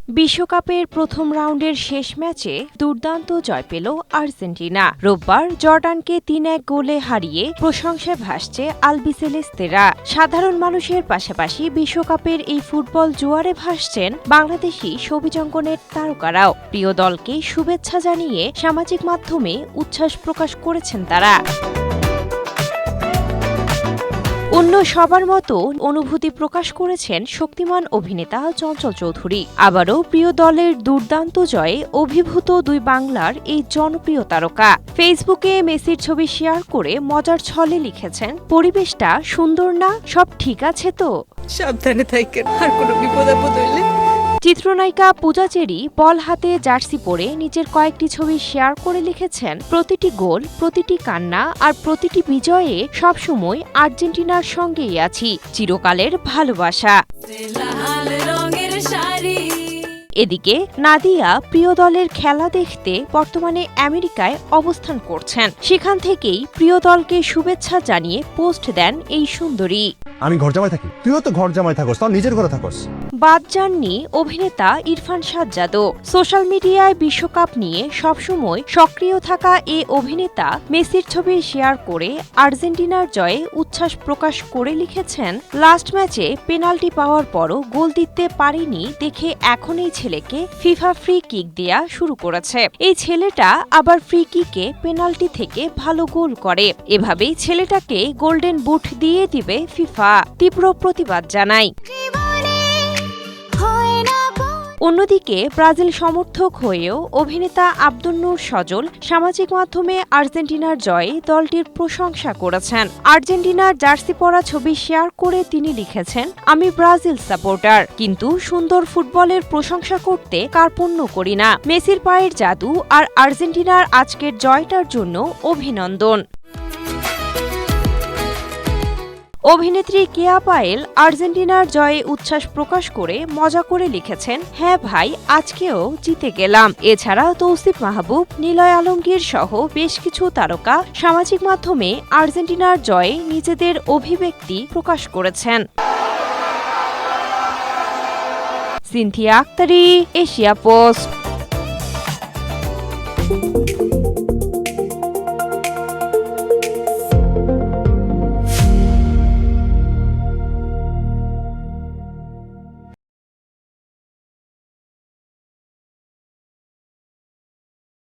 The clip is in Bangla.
বিশ্বকাপের প্রথম রাউন্ডের শেষ ম্যাচে দুর্দান্ত জয় পেল আর্জেন্টিনা। রোববার জর্ডানকে ৩-১ গোলে হারিয়ে প্রশংসায় ভাসছে আলবিসেলেস্তেরা। সাধারণ মানুষের পাশাপাশি বিশ্বকাপের এই ফুটবল জোয়ারে ভাসছেন বাংলাদেশি ছবিজঙ্গনের তারকারাও। প্রিয় দলকে শুভেচ্ছা জানিয়ে সামাজিক মাধ্যমে উচ্ছ্বাস প্রকাশ করেছেন তারা। অন্য সবার মতো অনুভূতি প্রকাশ করেছেন শক্তিমান অভিনেতা চঞ্চল চৌধুরী। আবারও প্রিয় দলের দুর্দান্ত জয়ে অভিভূত দুই বাংলার এই জনপ্রিয় তারকা ফেসবুকে মেসির ছবি শেয়ার করে মজার ছলে লিখেছেন, পরিবেশটা সুন্দর না, সব ঠিক আছে তো? সাবধানে থাকেন, আর কোনো বিপদ আপদ হইলে। চিত্রনায়িকা পূজা চেরি বল হাতে জার্সি পরে নিজের কয়েকটি ছবি শেয়ার করে লিখেছেন, প্রতিটি গোল, প্রতিটি কান্না আর প্রতিটি বিজয়ে সবসময় আর্জেন্টিনার সঙ্গেই আছি, চিরকালের ভালোবাসা। এদিকে নাদিয়া প্রিয় দলের খেলা দেখতে বর্তমানে আমেরিকায় অবস্থান করছেন। সেখান থেকেই প্রিয় দলকে শুভেচ্ছা জানিয়ে পোস্ট দেন এই সুন্দরী। আমি ঘর জামাই থাকি, তুইও তো ঘর জামাই থাকস, তাও নিজের ঘরে থাকস। বাদ যাননি অভিনেতা ইরফান সাজ্জাদও। সোশ্যাল মিডিয়ায় বিশ্বকাপ নিয়ে সবসময় সক্রিয় থাকা এই অভিনেতা মেসির ছবি শেয়ার করে আর্জেন্টিনার জয়ে উচ্ছ্বাস প্রকাশ করে লিখেছেন, লাস্ট ম্যাচে পেনাল্টি পাওয়ার পরও গোল দিতে পারেনি দেখে এখন এই ছেলেকে ফিফা ফ্রি কিক দেয়া শুরু করেছে। এই ছেলেটা আবার ফ্রি কিকে পেনাল্টি থেকে ভালো গোল করে। এভাবেই ছেলেটাকে গোল্ডেন বুট দিয়ে দিবে ফিফা। তীব্র প্রতিবাদ জানায়। অন্যদিকে ব্রাজিল সমর্থক হয়েও অভিনেতা আব্দুল নূর সজল সামাজিক মাধ্যমে আর্জেন্টিনার জয়ে দলটির প্রশংসা করেছেন। আর্জেন্টিনার জার্সি পরা ছবি শেয়ার করে তিনি লিখেছেন, আমি ব্রাজিল সাপোর্টার, কিন্তু সুন্দর ফুটবলের প্রশংসা করতে কার্পণ্য করি না। মেসির পায়ের জাদু আর আর্জেন্টিনার আজকের জয়টার জন্য অভিনন্দন। অভিনেত্রী কেয়া পায়েল আর্জেন্টিনার জয়ে উচ্ছ্বাস প্রকাশ করে মজা করে লিখেছেন, হ্যাঁ ভাই, আজকেও জিতে গেলাম। এছাড়া তৌসিফ মাহবুব, নিলয় আলমগীর সহ বেশ কিছু তারকা সামাজিক মাধ্যমে আর্জেন্টিনার জয়ে নিজেদের অভিব্যক্তি প্রকাশ করেছেন। Cynthia Akhtari, Asia post.